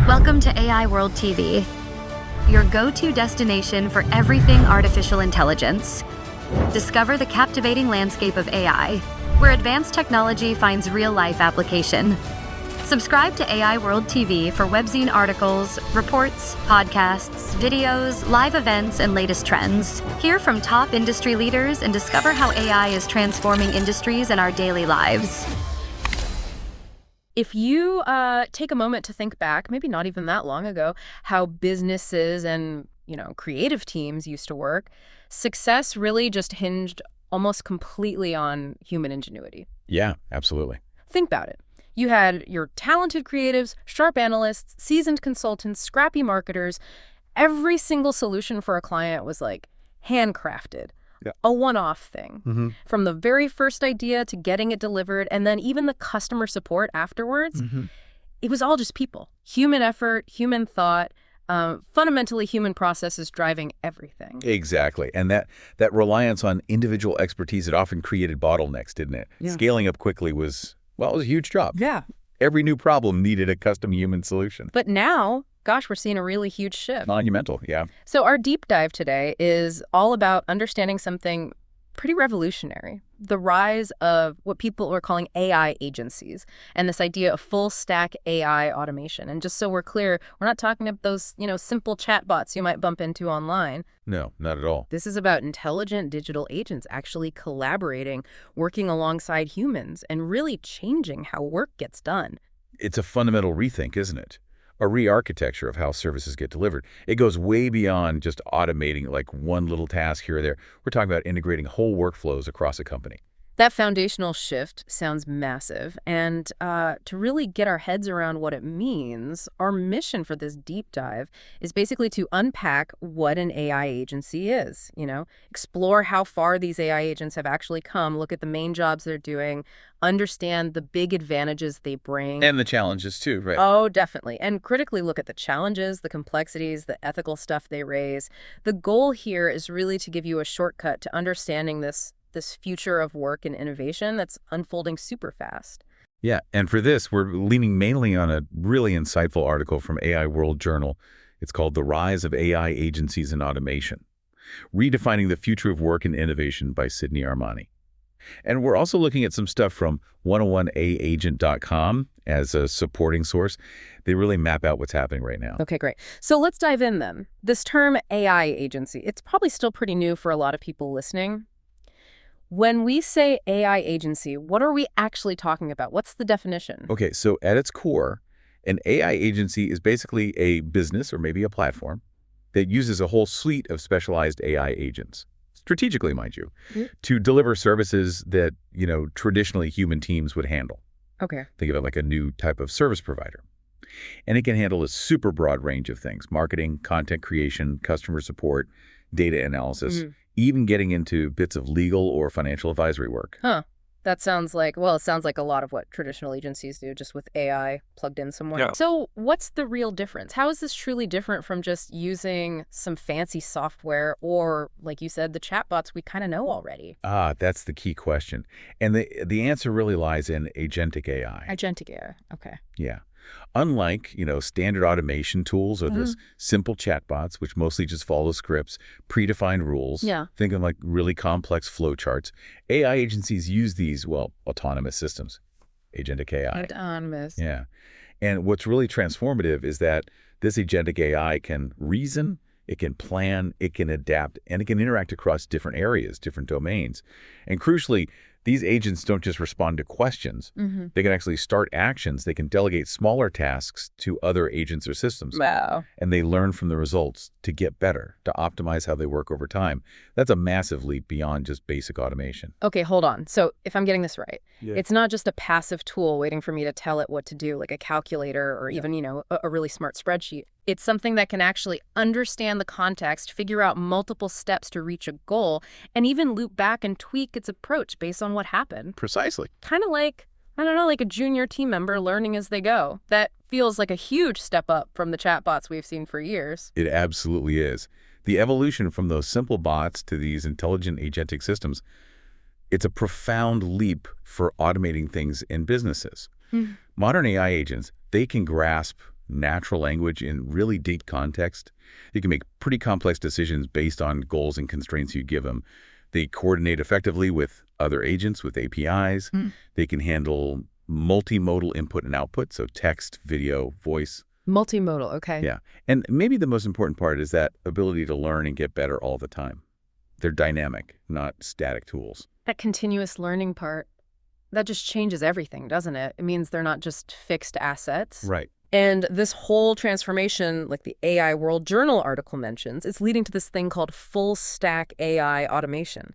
Welcome to AI World TV, your go-to destination for everything artificial intelligence. Discover the captivating landscape of AI, where advanced technology finds real-life application. Subscribe to AI World TV for webzine articles, reports, podcasts, videos, live events, and latest trends. Hear from top industry leaders and discover how AI is transforming industries and our daily lives. If you take a moment to think back, maybe not even that long ago, how businesses and, creative teams used to work, success really just hinged almost completely on human ingenuity. Yeah, absolutely. Think about it. You had your talented creatives, sharp analysts, seasoned consultants, scrappy marketers. Every single solution for a client was like handcrafted. Yeah. A one-off thing. From the very first idea to getting it delivered, and then even the customer support afterwards, it was all just people. Human effort, human thought, fundamentally human processes driving everything. Exactly. And that reliance on individual expertise, it often created bottlenecks, didn't it? Yeah. Scaling up quickly was a huge job. Yeah. Every new problem needed a custom human solution. But now, gosh, we're seeing a really huge shift. Monumental, yeah. So our deep dive today is all about understanding something pretty revolutionary, the rise of what people are calling AI agencies and this idea of full stack AI automation. And just so we're clear, we're not talking about those, simple chatbots you might bump into online. No, not at all. This is about intelligent digital agents actually collaborating, working alongside humans, and really changing how work gets done. It's a fundamental rethink, isn't it? A re-architecture of how services get delivered. It goes way beyond just automating like one little task here or there. We're talking about integrating whole workflows across a company. That foundational shift sounds massive, and to really get our heads around what it means, our mission for this deep dive is basically to unpack what an AI agency is, explore how far these AI agents have actually come, look at the main jobs they're doing, understand the big advantages they bring. And the challenges too, right? Oh, definitely. And critically look at the challenges, the complexities, the ethical stuff they raise. The goal here is really to give you a shortcut to understanding this future of work and innovation that's unfolding super fast. Yeah, and for this, we're leaning mainly on a really insightful article from AI World Journal. It's called The Rise of AI Agencies and Automation, Redefining the Future of Work and Innovation by Sydney Armani. And we're also looking at some stuff from 101aagent.com as a supporting source. They really map out what's happening right now. Okay, great. So let's dive in then. This term AI agency, it's probably still pretty new for a lot of people listening. When we say AI agency, what are we actually talking about? What's the definition? Okay, so at its core, an AI agency is basically a business or maybe a platform that uses a whole suite of specialized AI agents, strategically, mind you, to deliver services that, traditionally human teams would handle. Okay. Think of it like a new type of service provider. And it can handle a super broad range of things: marketing, content creation, customer support, data analysis, even getting into bits of legal or financial advisory work. Huh. That sounds like, it sounds like a lot of what traditional agencies do, just with AI plugged in somewhere. Yeah. So what's the real difference? How is this truly different from just using some fancy software or, like you said, the chatbots we kind of know already? That's the key question. And the answer really lies in agentic AI. Agentic AI. Okay. Yeah. Unlike, standard automation tools or those simple chatbots, which mostly just follow scripts, predefined rules, think of like really complex flowcharts, AI agencies use these, autonomous systems, agentic AI. Autonomous. Yeah. And what's really transformative is that this agentic AI can reason, it can plan, it can adapt, and it can interact across different areas, different domains. And crucially, these agents don't just respond to questions. They can actually start actions. They can delegate smaller tasks to other agents or systems. Wow. And they learn from the results to get better, to optimize how they work over time. That's a massive leap beyond just basic automation. Okay, hold on. So if I'm getting this right, it's not just a passive tool waiting for me to tell it what to do, like a calculator or even, a really smart spreadsheet. It's something that can actually understand the context, figure out multiple steps to reach a goal, and even loop back and tweak its approach based on what happened. Precisely. Kind of like, like a junior team member learning as they go. That feels like a huge step up from the chatbots we've seen for years. It absolutely is. The evolution from those simple bots to these intelligent agentic systems, it's a profound leap for automating things in businesses. Modern AI agents, they can grasp natural language in really deep context. They can make pretty complex decisions based on goals and constraints you give them. They coordinate effectively with other agents with APIs. They can handle multimodal input and output, so text, video, voice. Multimodal, okay. Yeah. And maybe the most important part is that ability to learn and get better all the time. They're dynamic, not static tools. That continuous learning part, that just changes everything, doesn't it? It means they're not just fixed assets. Right. And this whole transformation, like the AI World Journal article mentions, it's leading to this thing called full stack AI automation.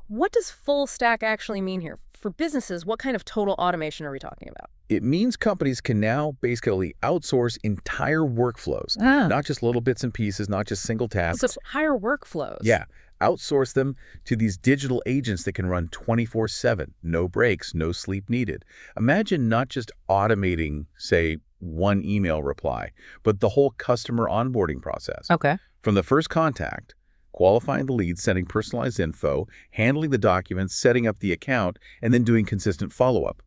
What does full stack actually mean here? For businesses, what kind of total automation are we talking about? It means companies can now basically outsource entire workflows, not just little bits and pieces, not just single tasks. So higher workflows. Yeah. Outsource them to these digital agents that can run 24/7, no breaks, no sleep needed. Imagine not just automating, say, one email reply, but the whole customer onboarding process. Okay. From the first contact, qualifying the lead, sending personalized info, handling the documents, setting up the account, and then doing consistent follow-up.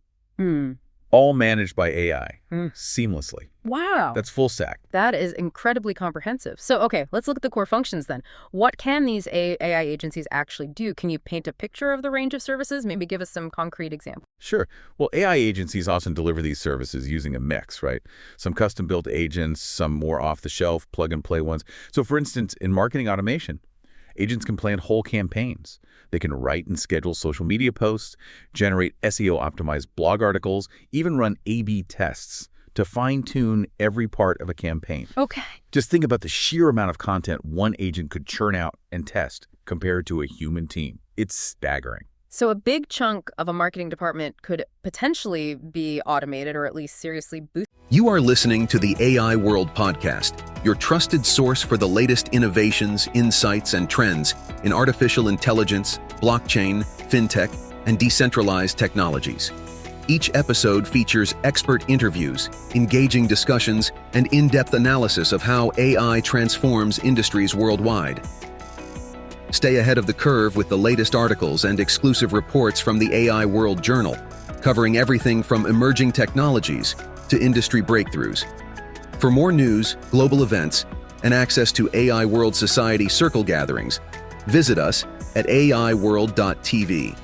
All managed by AI, seamlessly. Wow. That's full stack. That is incredibly comprehensive. So, okay, let's look at the core functions then. What can these AI agencies actually do? Can you paint a picture of the range of services? Maybe give us some concrete examples. Sure. Well, AI agencies often deliver these services using a mix, right? Some custom-built agents, some more off-the-shelf, plug-and-play ones. So, for instance, in marketing automation, agents can plan whole campaigns. They can write and schedule social media posts, generate SEO-optimized blog articles, even run A/B tests to fine-tune every part of a campaign. Okay. Just think about the sheer amount of content one agent could churn out and test compared to a human team. It's staggering. So a big chunk of a marketing department could potentially be automated or at least seriously boosted. You are listening to the AI World Podcast, your trusted source for the latest innovations, insights, and trends in artificial intelligence, blockchain, fintech, and decentralized technologies. Each episode features expert interviews, engaging discussions, and in-depth analysis of how AI transforms industries worldwide. Stay ahead of the curve with the latest articles and exclusive reports from the AI World Journal, covering everything from emerging technologies to industry breakthroughs. For more news, global events, and access to AI World Society circle gatherings, visit us at aiworld.tv.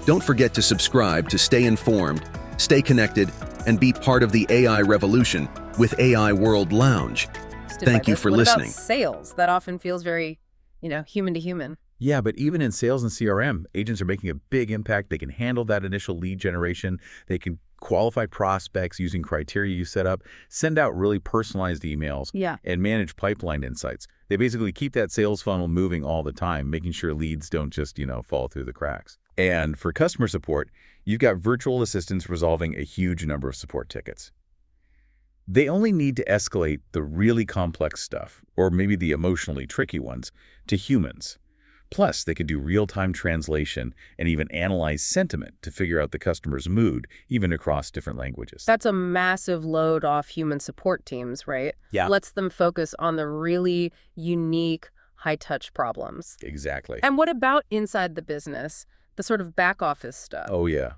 Don't forget to subscribe to stay informed, stay connected, and be part of the AI revolution with AI World Lounge. Thank you for listening. What about sales? That often feels very, human to human. Yeah, but even in sales and CRM, agents are making a big impact. They can handle that initial lead generation. They can qualify prospects using criteria you set up, send out really personalized emails, and manage pipeline insights. They basically keep that sales funnel moving all the time, making sure leads don't just, fall through the cracks. And for customer support, you've got virtual assistants resolving a huge number of support tickets. They only need to escalate the really complex stuff, or maybe the emotionally tricky ones, to humans. Plus, they can do real-time translation and even analyze sentiment to figure out the customer's mood, even across different languages. That's a massive load off human support teams, right? Yeah. Lets them focus on the really unique, high-touch problems. Exactly. And what about inside the business, the sort of back office stuff? Oh, yeah.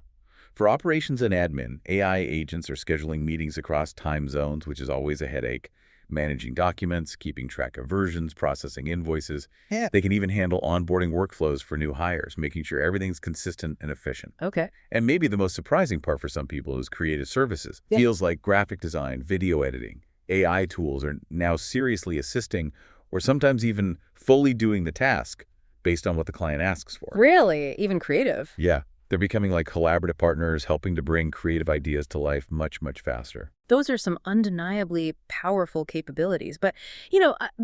For operations and admin, AI agents are scheduling meetings across time zones, which is always a headache. Managing documents, keeping track of versions, processing invoices. Yeah. They can even handle onboarding workflows for new hires, making sure everything's consistent and efficient. Okay. And maybe the most surprising part for some people is creative services. Yeah. Feels like graphic design, video editing. AI tools are now seriously assisting or sometimes even fully doing the task based on what the client asks for. Really? Even creative? Yeah. They're becoming like collaborative partners, helping to bring creative ideas to life much, much faster. Those are some undeniably powerful capabilities. But,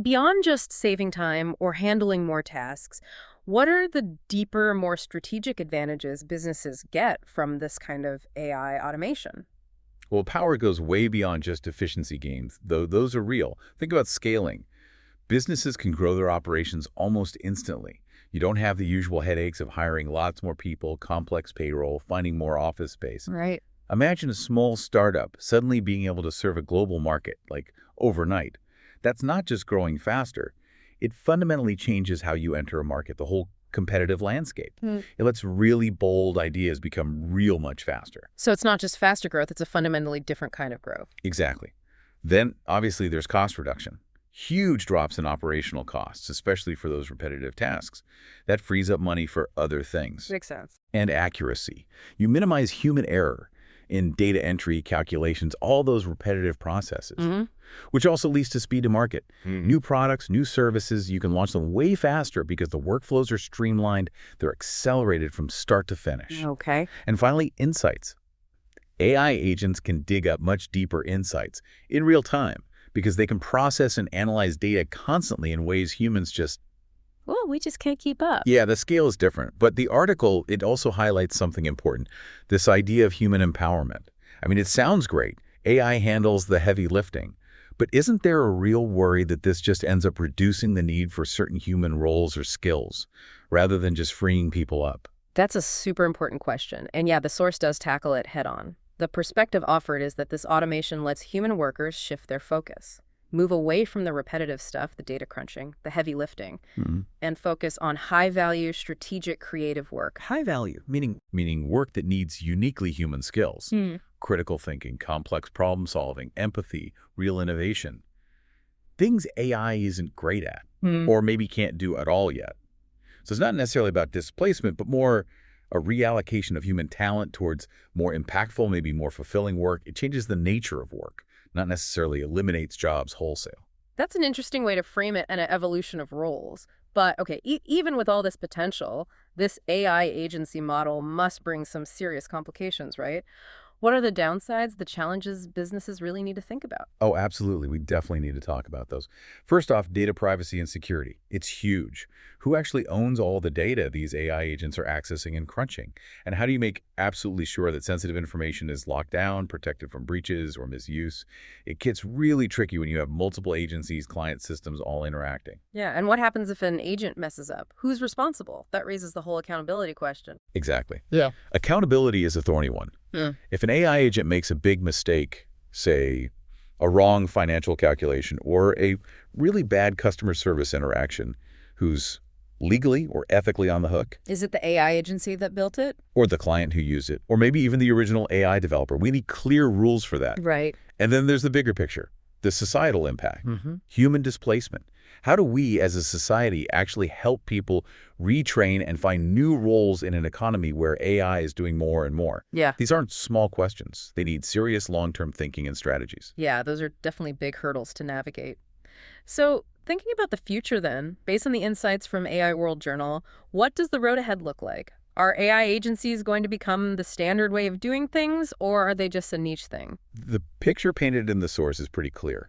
beyond just saving time or handling more tasks, what are the deeper, more strategic advantages businesses get from this kind of AI automation? Well, power goes way beyond just efficiency gains, though those are real. Think about scaling. Businesses can grow their operations almost instantly. You don't have the usual headaches of hiring lots more people, complex payroll, finding more office space. Right. Imagine a small startup suddenly being able to serve a global market, like overnight. That's not just growing faster. It fundamentally changes how you enter a market, the whole competitive landscape. It lets really bold ideas become real much faster. So it's not just faster growth, it's a fundamentally different kind of growth. Exactly. Then, obviously, there's cost reduction. Huge drops in operational costs, especially for those repetitive tasks. That frees up money for other things. Makes sense. And accuracy. You minimize human error in data entry, calculations, all those repetitive processes, which also leads to speed to market. New products, new services, you can launch them way faster because the workflows are streamlined. They're accelerated from start to finish. Okay. And finally, insights. AI agents can dig up much deeper insights in real time because they can process and analyze data constantly in ways humans just... Well, we just can't keep up. Yeah, the scale is different. But the article, it also highlights something important, this idea of human empowerment. I mean, it sounds great. AI handles the heavy lifting. But isn't there a real worry that this just ends up reducing the need for certain human roles or skills, rather than just freeing people up? That's a super important question. And yeah, the source does tackle it head on. The perspective offered is that this automation lets human workers shift their focus, move away from the repetitive stuff, the data crunching, the heavy lifting, and focus on high-value, strategic, creative work. High value, meaning work that needs uniquely human skills. Critical thinking, complex problem solving, empathy, real innovation. Things AI isn't great at, or maybe can't do at all yet. So it's not necessarily about displacement, but more a reallocation of human talent towards more impactful, maybe more fulfilling work. It changes the nature of work, not necessarily eliminates jobs wholesale. That's an interesting way to frame it, and an evolution of roles. But, okay, even with all this potential, this AI agency model must bring some serious complications, right? What are the downsides, the challenges businesses really need to think about? Oh, absolutely. We definitely need to talk about those. First off, data privacy and security. It's huge. Who actually owns all the data these AI agents are accessing and crunching? And how do you make absolutely sure that sensitive information is locked down, protected from breaches or misuse? It gets really tricky when you have multiple agencies, client systems all interacting. Yeah, and what happens if an agent messes up? Who's responsible? That raises the whole accountability question. Exactly. Yeah. Accountability is a thorny one. If an AI agent makes a big mistake, say a wrong financial calculation or a really bad customer service interaction, who's legally or ethically on the hook? Is it the AI agency that built it? Or the client who used it? Or maybe even the original AI developer? We need clear rules for that. Right. And then there's the bigger picture, the societal impact, human displacement. How do we as a society actually help people retrain and find new roles in an economy where AI is doing more and more? Yeah. These aren't small questions. They need serious long-term thinking and strategies. Yeah, those are definitely big hurdles to navigate. So, thinking about the future then, based on the insights from AI World Journal, what does the road ahead look like? Are AI agencies going to become the standard way of doing things, or are they just a niche thing? The picture painted in the source is pretty clear.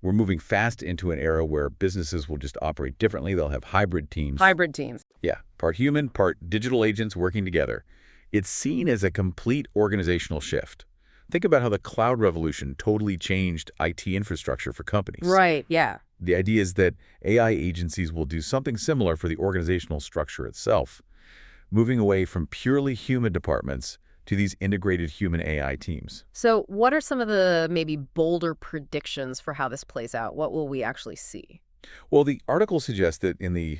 We're moving fast into an era where businesses will just operate differently. They'll have hybrid teams. Hybrid teams. Yeah, part human, part digital agents working together. It's seen as a complete organizational shift. Think about how the cloud revolution totally changed IT infrastructure for companies. Right, yeah. The idea is that AI agencies will do something similar for the organizational structure itself, moving away from purely human departments to these integrated human AI teams. So what are some of the maybe bolder predictions for how this plays out? What will we actually see? Well, the article suggests that in the,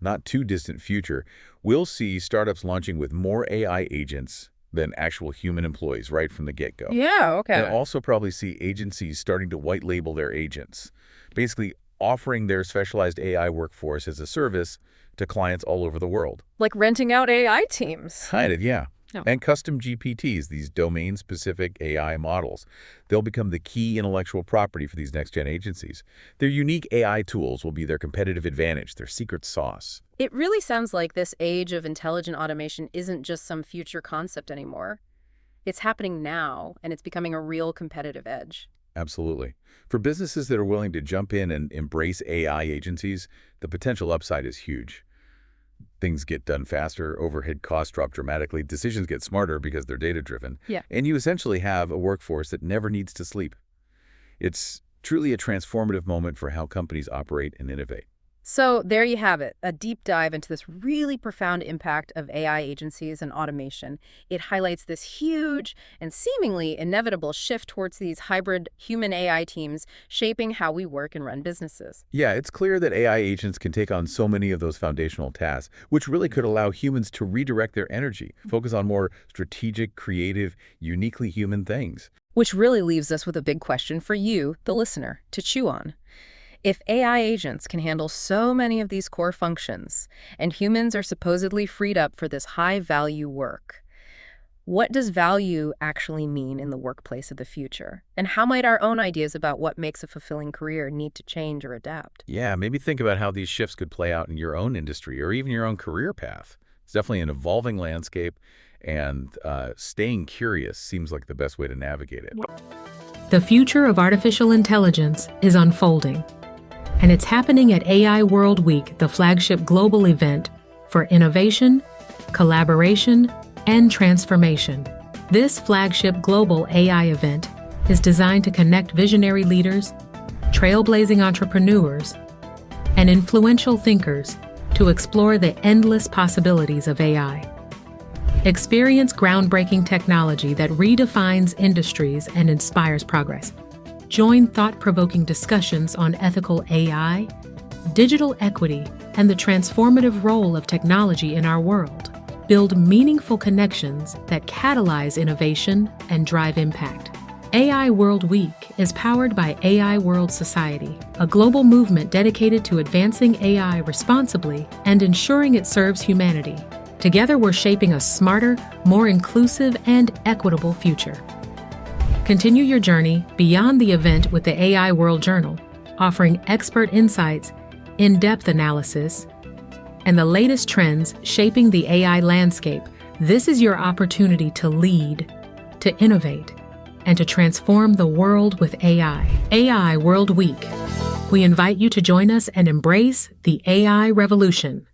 not too distant future, we'll see startups launching with more AI agents than actual human employees right from the get-go. Yeah, okay. And also probably see agencies starting to white label their agents, basically offering their specialized AI workforce as a service to clients all over the world. Like renting out AI teams. Kind of, yeah. Oh. And custom GPTs, these domain-specific AI models. They'll become the key intellectual property for these next-gen agencies. Their unique AI tools will be their competitive advantage, their secret sauce. It really sounds like this age of intelligent automation isn't just some future concept anymore. It's happening now, and it's becoming a real competitive edge. Absolutely. For businesses that are willing to jump in and embrace AI agencies, the potential upside is huge. Things get done faster, overhead costs drop dramatically, decisions get smarter because they're data-driven, and you essentially have a workforce that never needs to sleep. It's truly a transformative moment for how companies operate and innovate. So there you have it, a deep dive into this really profound impact of AI agencies and automation. It highlights this huge and seemingly inevitable shift towards these hybrid human AI teams shaping how we work and run businesses. Yeah, it's clear that AI agents can take on so many of those foundational tasks, which really could allow humans to redirect their energy, focus on more strategic, creative, uniquely human things. Which really leaves us with a big question for you, the listener, to chew on. If AI agents can handle so many of these core functions, and humans are supposedly freed up for this high-value work, what does value actually mean in the workplace of the future? And how might our own ideas about what makes a fulfilling career need to change or adapt? Yeah, maybe think about how these shifts could play out in your own industry or even your own career path. It's definitely an evolving landscape, and staying curious seems like the best way to navigate it. The future of artificial intelligence is unfolding, and it's happening at AI World Week, the flagship global event for innovation, collaboration, and transformation. This flagship global AI event is designed to connect visionary leaders, trailblazing entrepreneurs, and influential thinkers to explore the endless possibilities of AI. Experience groundbreaking technology that redefines industries and inspires progress. Join thought-provoking discussions on ethical AI, digital equity, and the transformative role of technology in our world. Build meaningful connections that catalyze innovation and drive impact. AI World Week is powered by AI World Society, a global movement dedicated to advancing AI responsibly and ensuring it serves humanity. Together, we're shaping a smarter, more inclusive, and equitable future. Continue your journey beyond the event with the AI World Journal, offering expert insights, in-depth analysis, and the latest trends shaping the AI landscape. This is your opportunity to lead, to innovate, and to transform the world with AI. AI World Week. We invite you to join us and embrace the AI revolution.